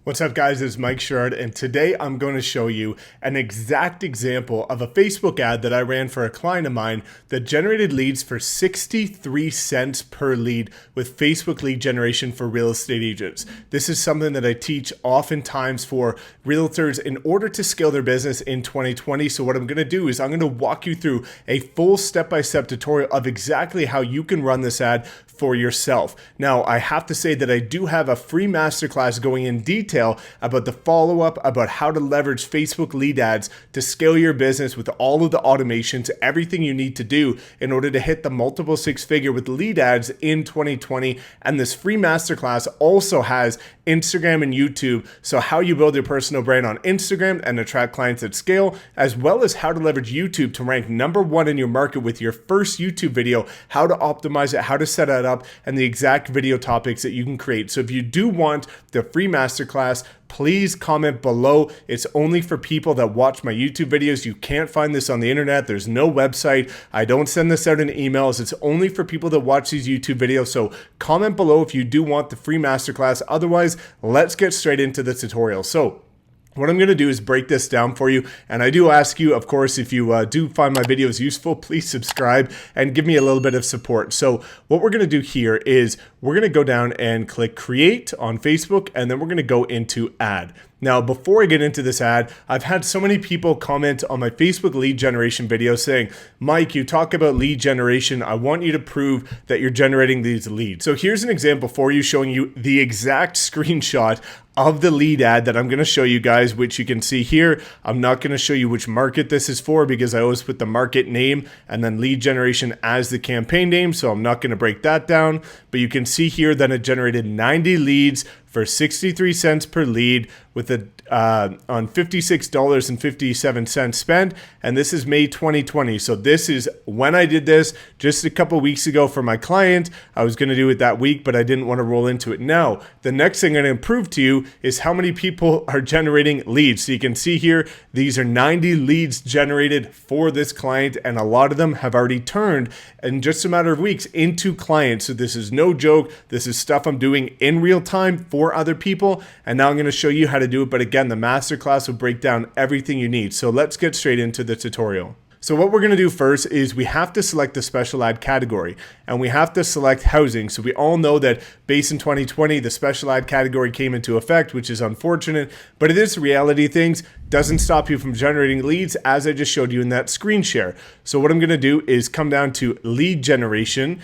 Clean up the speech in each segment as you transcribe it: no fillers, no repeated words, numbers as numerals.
What's up, guys? It's Mike Sherrard, and today I'm going to show you an exact example of a Facebook ad that I ran for a client of mine that generated leads for 63 cents per lead with Facebook lead generation for real estate agents. This is something that I teach oftentimes for realtors in order to scale their business in 2020. So what I'm going to do is I'm going to walk you through a full step-by-step tutorial of exactly how you can run this ad for yourself. Now, I have to say that I do have a free masterclass going in detail about the follow-up, about how to leverage Facebook lead ads to scale your business with all of the automations, everything you need to do in order to hit the multiple six-figure with lead ads in 2020. And this free masterclass also has Instagram and YouTube, so how you build your personal brand on Instagram and attract clients at scale, as well as how to leverage YouTube to rank #1 in your market with your first YouTube video, how to optimize it, how to set it up, and the exact video topics that you can create. So if you do want the free masterclass, please comment below. It's only for people that watch my YouTube videos. You can't find this on the internet. There's no website. I don't send this out in emails. It's only for people that watch these YouTube videos. So comment below if you do want the free masterclass. Otherwise, let's get straight into the tutorial. So what I'm going to do is break this down for you. And I do ask you, of course, if you do find my videos useful, please subscribe and give me a little bit of support. So what we're going to do here is we're going to go down and click create on Facebook, and then we're going to go into ad. Now, before I get into this ad, I've had so many people comment on my Facebook lead generation video saying, Mike, you talk about lead generation. I want you to prove that you're generating these leads. So here's an example for you showing you the exact screenshot of the lead ad that I'm going to show you guys, which you can see here. I'm not going to show you which market this is for because I always put the market name and then lead generation as the campaign name. So I'm not going to break that down, but you can see here that it generated 90 leads for 63 cents per lead with a on $56.57 spent, and this is May 2020. So this is when I did this just a couple weeks ago for my client. I was going to do it that week, but I didn't want to roll into it now. The next thing I'm going to prove to you is how many people are generating leads. So you can see here, these are 90 leads generated for this client, and a lot of them have already turned in just a matter of weeks into clients. So this is no joke. This is stuff I'm doing in real time for other people, and now I'm going to show you how to do it. But again, the masterclass will break down everything you need. So let's get straight into the tutorial. So what we're going to do first is we have to select the special ad category, and we have to select housing. So we all know that based in 2020, the special ad category came into effect, which is unfortunate, but it is reality. Things doesn't stop you from generating leads, as I just showed you in that screen share. So what I'm going to do is come down to lead generation.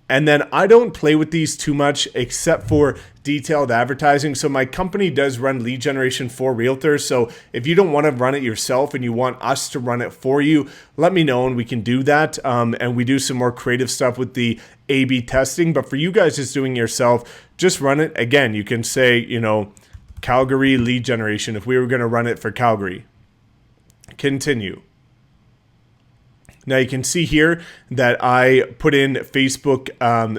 And then I don't play with these too much except for detailed advertising. So my company does run lead generation for realtors. So if you don't want to run it yourself and you want us to run it for you, let me know and we can do that. And we do some more creative stuff with the A/B testing. But for you guys just doing it yourself, just run it. Again, you can say, Calgary lead generation if we were going to run it for Calgary. Continue. Now you can see here that I put in Facebook.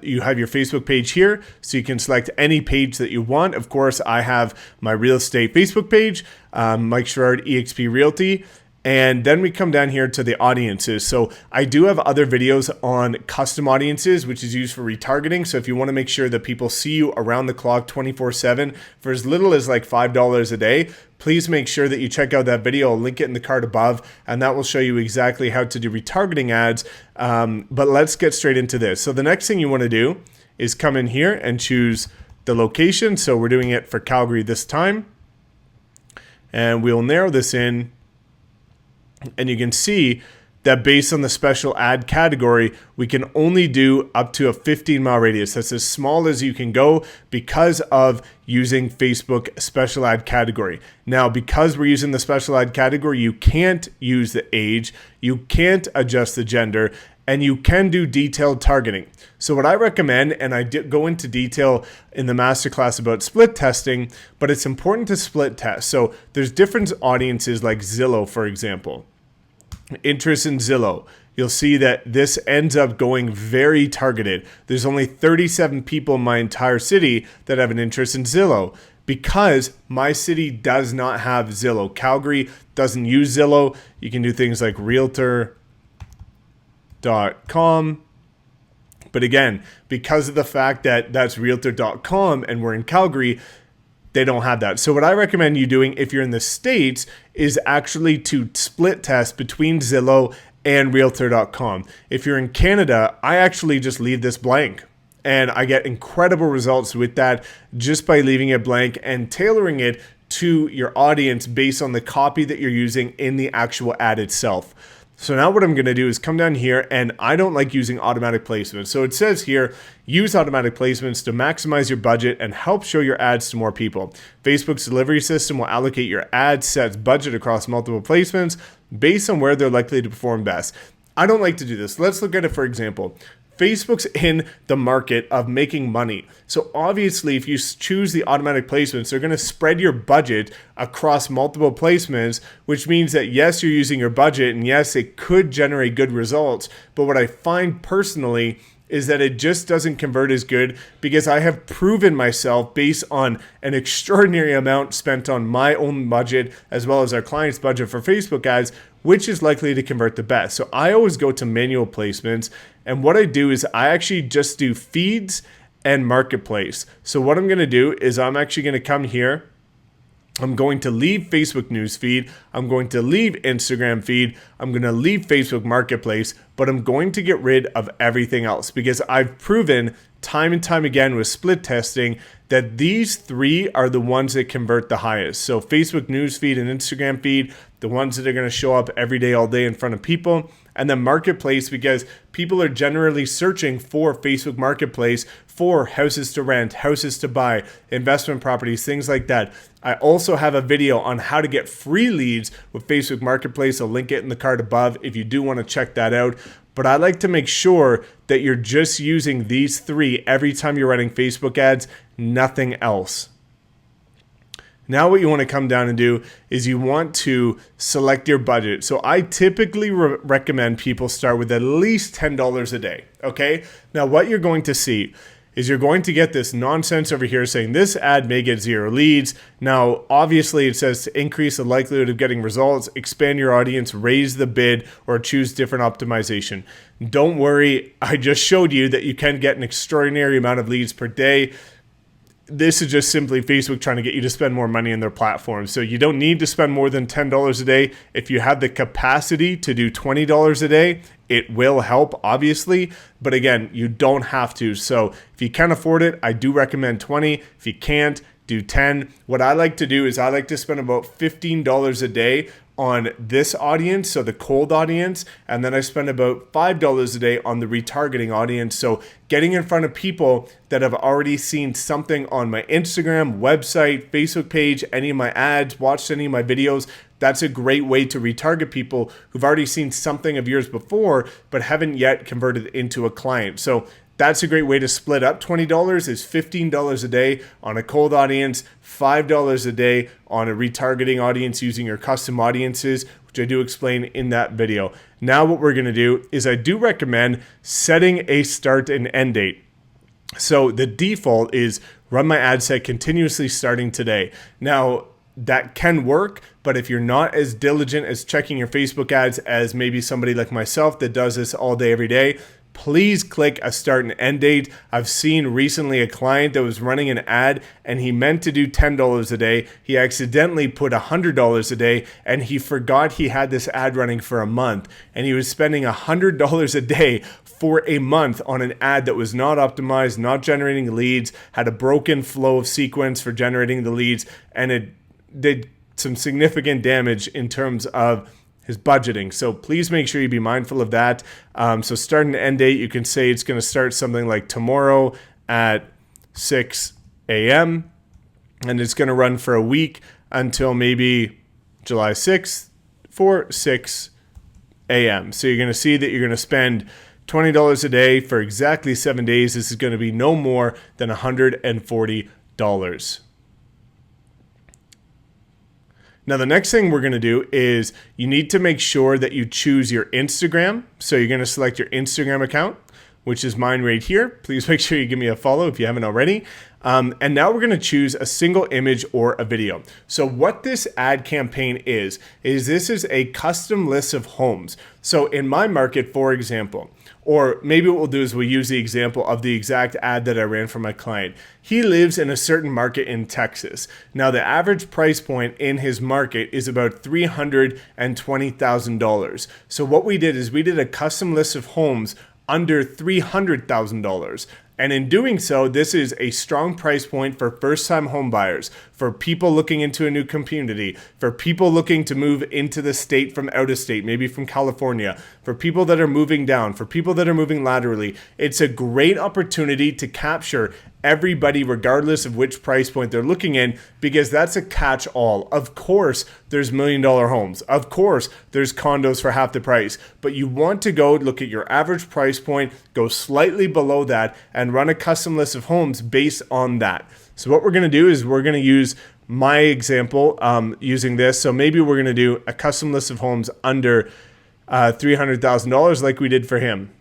You have your Facebook page here, so you can select any page that you want. Of course, I have my real estate Facebook page, Mike Sherrard, eXp Realty. And then we come down here to the audiences. So I do have other videos on custom audiences, which is used for retargeting. So if you want to make sure that people see you around the clock 24/7 for as little as like $5 a day, please make sure that you check out that video. I'll link it in the card above, and that will show you exactly how to do retargeting ads. But let's get straight into this. So the next thing you want to do is come in here and choose the location. So we're doing it for Calgary this time. And we'll narrow this in. And you can see that based on the special ad category, we can only do up to a 15-mile radius. That's as small as you can go because of using Facebook special ad category. Now, because we're using the special ad category, you can't use the age, you can't adjust the gender, and you can do detailed targeting. So what I recommend, and I go into detail in the masterclass about split testing, but it's important to split test. So there's different audiences like Zillow, for example. Interest in Zillow. You'll see that this ends up going very targeted. There's only 37 people in my entire city that have an interest in Zillow because my city does not have Zillow. Calgary doesn't use Zillow. You can do things like Realtor.com. But again, because of the fact that that's Realtor.com and we're in Calgary, they don't have that. So what I recommend you doing if you're in the States is actually to split test between Zillow and Realtor.com. If you're in Canada, I actually just leave this blank. And I get incredible results with that just by leaving it blank and tailoring it to your audience based on the copy that you're using in the actual ad itself. So now what I'm going to do is come down here, and I don't like using automatic placements. So it says here, use automatic placements to maximize your budget and help show your ads to more people. Facebook's delivery system will allocate your ad sets budget across multiple placements based on where they're likely to perform best. I don't like to do this. Let's look at it for example. Facebook's in the market of making money. So obviously, if you choose the automatic placements, they're going to spread your budget across multiple placements, which means that yes, you're using your budget, and yes, it could generate good results. But what I find personally is that it just doesn't convert as good because I have proven myself based on an extraordinary amount spent on my own budget as well as our client's budget for Facebook ads, which is likely to convert the best. So I always go to manual placements, and what I do is I actually just do feeds and marketplace. So what I'm going to do is I'm actually going to come here. I'm going to leave Facebook newsfeed. I'm going to leave Instagram feed. I'm going to leave Facebook marketplace, but I'm going to get rid of everything else because I've proven time and time again with split testing that these three are the ones that convert the highest. So Facebook newsfeed and Instagram feed, the ones that are going to show up every day, all day in front of people. And then marketplace, because people are generally searching for Facebook marketplace for houses to rent, houses to buy, investment properties, things like that. I also have a video on how to get free leads with Facebook marketplace. I'll link it in the card above if you do want to check that out. But I like to make sure that you're just using these three every time you're running Facebook ads, nothing else. Now what you want to come down and do is you want to select your budget. So I typically recommend people start with at least $10 a day, okay? Now what you're going to see is you're going to get this nonsense over here saying this ad may get 0 leads. Now, obviously it says to increase the likelihood of getting results, expand your audience, raise the bid, or choose different optimization. Don't worry, I just showed you that you can get an extraordinary amount of leads per day. This is just simply Facebook trying to get you to spend more money in their platform. So you don't need to spend more than $10 a day. If you have the capacity to do $20 a day, it will help, obviously. But again, you don't have to. So if you can afford it, I do recommend 20. If you can't, do 10. What I like to do is I like to spend about $15 a day on this audience, so the cold audience, and then I spend about $5 a day on the retargeting audience. So getting in front of people that have already seen something on my Instagram, website, Facebook page, any of my ads, watched any of my videos. That's a great way to retarget people who've already seen something of yours before, but haven't yet converted into a client. So that's a great way to split up. $20 is $15 a day on a cold audience, $5 a day on a retargeting audience using your custom audiences, which I do explain in that video. Now what we're going to do is I do recommend setting a start and end date. So the default is run my ad set continuously starting today. Now, that can work, but if you're not as diligent as checking your Facebook ads as maybe somebody like myself that does this all day, every day, please click a start and end date. I've seen recently a client that was running an ad and he meant to do $10 a day. He accidentally put $100 a day and he forgot he had this ad running for a month. And he was spending $100 a day for a month on an ad that was not optimized, not generating leads, had a broken flow of sequence for generating the leads, and it did some significant damage in terms of his budgeting. So please make sure you be mindful of that. So start and end date, you can say it's going to start something like tomorrow at 6 a.m. and it's going to run for a week until maybe July 6th for 6 a.m. So you're going to see that you're going to spend $20 a day for exactly 7 days. This is going to be no more than $140. Now, the next thing we're going to do is you need to make sure that you choose your Instagram. So you're going to select your Instagram account. which is mine right here. Please make sure you give me a follow if you haven't already. And now we're going to choose a single image or a video. So what this ad campaign is this is a custom list of homes. So in my market, for example, or maybe what we'll do is we'll use the example of the exact ad that I ran for my client. He lives in a certain market in Texas. Now, the average price point in his market is about $320,000. So what we did is we did a custom list of homes under $300,000. And in doing so, this is a strong price point for first-time home buyers, for people looking into a new community, for people looking to move into the state from out of state, maybe from California, for people that are moving down, for people that are moving laterally. It's a great opportunity to capture everybody regardless of which price point they're looking in, because that's a catch-all. Of course, there's $1 million homes. Of course, there's condos for half the price. But you want to go look at your average price point, go slightly below that, and run a custom list of homes based on that. So what we're going to do is we're going to use my example using this. So maybe we're going to do a custom list of homes under $300,000 like we did for him.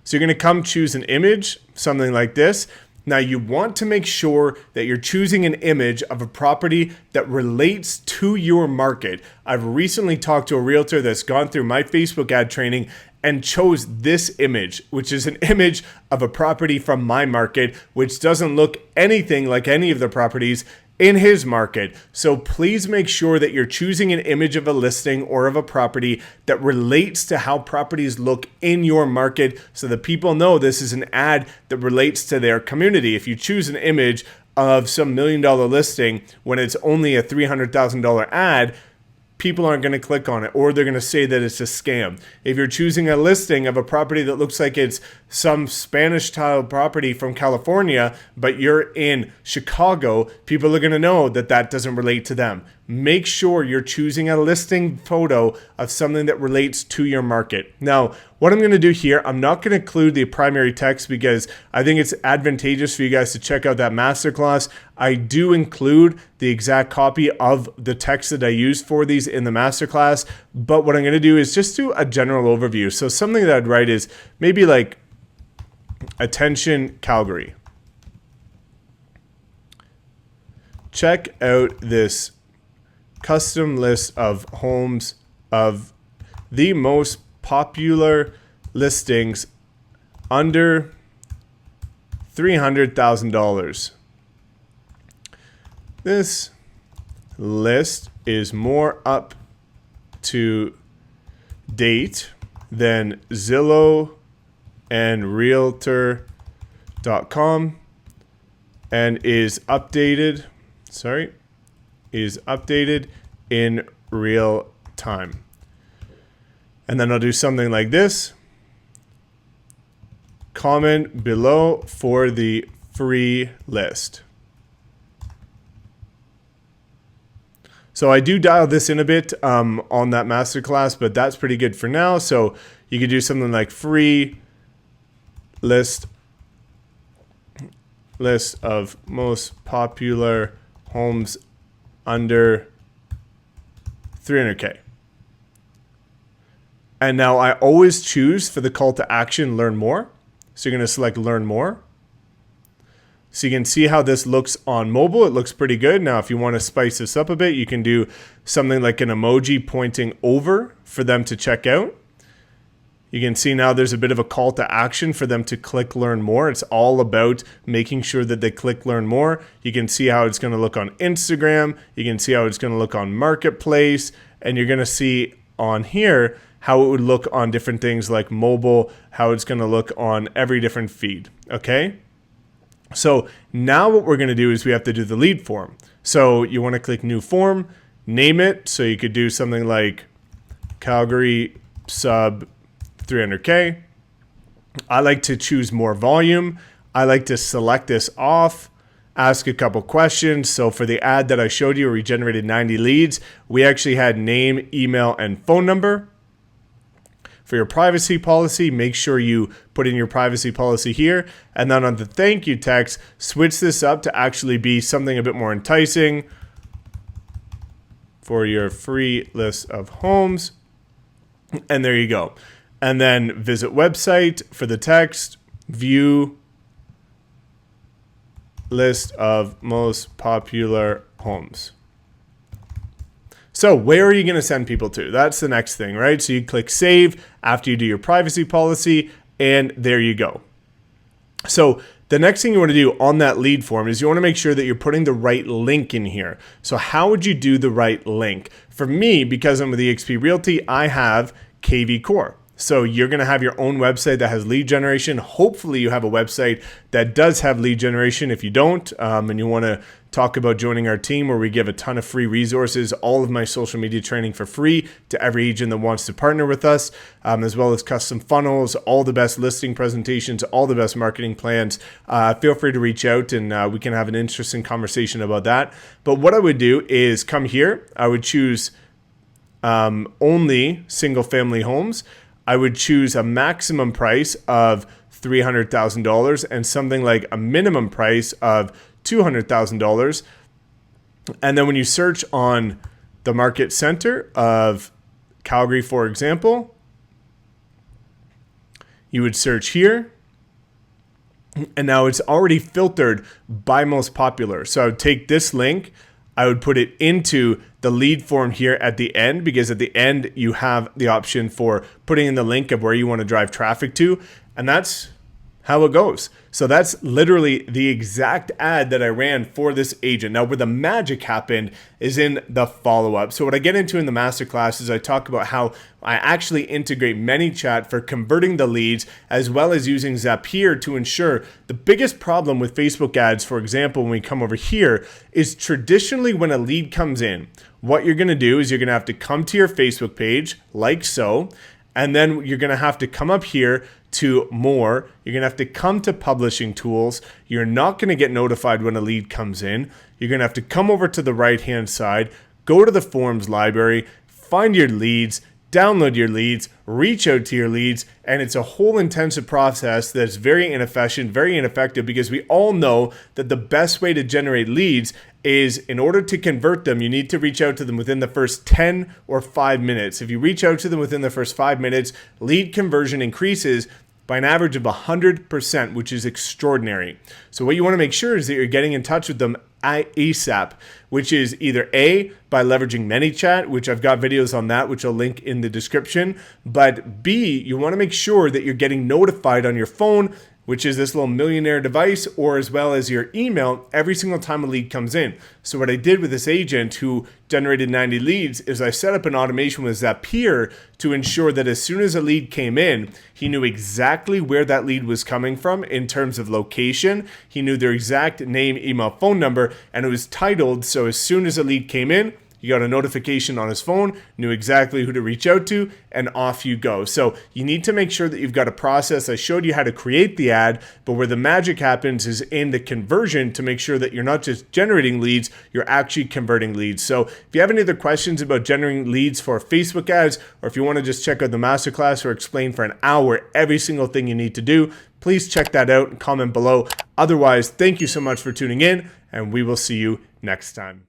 So you're going to come choose an image, something like this. Now you want to make sure that you're choosing an image of a property that relates to your market. I've recently talked to a realtor that's gone through my Facebook ad training and chose this image, which is an image of a property from my market, which doesn't look anything like any of the properties in his market. So please make sure that you're choosing an image of a listing or of a property that relates to how properties look in your market, so that people know this is an ad that relates to their community. If you choose an image of some $1 million listing when it's only a $300,000 ad, people aren't going to click on it, or they're going to say that it's a scam. If you're choosing a listing of a property that looks like it's some Spanish style property from California, but you're in Chicago, people are going to know that that doesn't relate to them. Make sure you're choosing a listing photo of something that relates to your market. Now, what I'm going to do here, I'm not going to include the primary text because I think it's advantageous for you guys to check out that masterclass. I do include the exact copy of the text that I use for these in the masterclass, but what I'm going to do is just do a general overview. So something that I'd write is maybe like, attention Calgary. Check out this custom list of homes of the most popular listings under $300,000. This list is more up to date than Zillow and Realtor.com and is updated in real time. And then I'll do something like this. Comment below for the free list. So I do dial this in a bit on that masterclass, but that's pretty good for now. So you could do something like free list of most popular homes under 300K. And now I always choose for the call to action, learn more. So you're going to select learn more. So you can see how this looks on mobile. It looks pretty good. Now, if you want to spice this up a bit, you can do something like an emoji pointing over for them to check out. You can see now there's a bit of a call to action for them to click learn more. It's all about making sure that they click learn more. You can see how it's going to look on Instagram. You can see how it's going to look on Marketplace. And you're going to see on here how it would look on different things like mobile, how it's going to look on every different feed. Okay? So now what we're going to do is we have to do the lead form. So you want to click new form, name it. So you could do something like Calgary sub 300K. I like to choose more volume. I like to select this off, ask a couple questions. So for the ad that I showed you, we generated 90 leads. We actually had name, email, and phone number. For your privacy policy, make sure you put in your privacy policy here. And then on the thank you text, switch this up to actually be something a bit more enticing. For your free list of homes. And there you go. and then visit website for the text, view list of most popular homes. So where are you going to send people to? That's the next thing, right? So you click save after you do your privacy policy, and there you go. So the next thing you want to do on that lead form is you want to make sure that you're putting the right link in here. So how would you do the right link? For me, because I'm with eXp Realty, I have KV Core. So you're going to have your own website that has lead generation. Hopefully you have a website that does have lead generation. If you don't, and you want to talk about joining our team where we give a ton of free resources, all of my social media training for free to every agent that wants to partner with us, as well as custom funnels, all the best listing presentations, all the best marketing plans. Feel free to reach out and we can have an interesting conversation about that. But what I would do is come here. I would choose only single family homes. I would choose a maximum price of $300,000 and something like a minimum price of $200,000. And then when you search on the market center of Calgary, for example, you would search here. And now it's already filtered by most popular. So I would take this link, I would put it into the lead form here at the end, because at the end you have the option for putting in the link of where you want to drive traffic to. And that's how it goes. So that's literally the exact ad that I ran for this agent. Now, where the magic happened is in the follow-up. So what I get into in the masterclass is I talk about how I actually integrate ManyChat for converting the leads, as well as using Zapier to ensure. The biggest problem with Facebook ads, for example, when we come over here, is traditionally when a lead comes in, what you're going to do is you're going to have to come to your Facebook page like so, and then you're going to have to come up here to more. You're going to have to come to publishing tools. You're not going to get notified when a lead comes in. You're going to have to come over to the right-hand side, go to the forms library, find your leads, download your leads, reach out to your leads, and it's a whole intensive process that's very inefficient, very ineffective, because we all know that the best way to generate leads is, in order to convert them, you need to reach out to them within the first 10 or 5 minutes. If you reach out to them within the first 5 minutes, lead conversion increases by an average of 100%, which is extraordinary. So what you want to make sure is that you're getting in touch with them ASAP, which is either A, by leveraging ManyChat, which I've got videos on that, which I'll link in the description, but B, you want to make sure that you're getting notified on your phone, which is this little millionaire device, or as well as your email every single time a lead comes in. So what I did with this agent who generated 90 leads is I set up an automation with Zapier to ensure that as soon as a lead came in, he knew exactly where that lead was coming from in terms of location. He knew their exact name, email, phone number, and it was titled. So as soon as a lead came in, you got a notification on his phone, knew exactly who to reach out to, and off you go. So you need to make sure that you've got a process. I showed you how to create the ad, but where the magic happens is in the conversion, to make sure that you're not just generating leads, you're actually converting leads. So if you have any other questions about generating leads for Facebook ads, or if you want to just check out the masterclass or explain for an hour every single thing you need to do, please check that out and comment below. Otherwise, thank you so much for tuning in, and we will see you next time.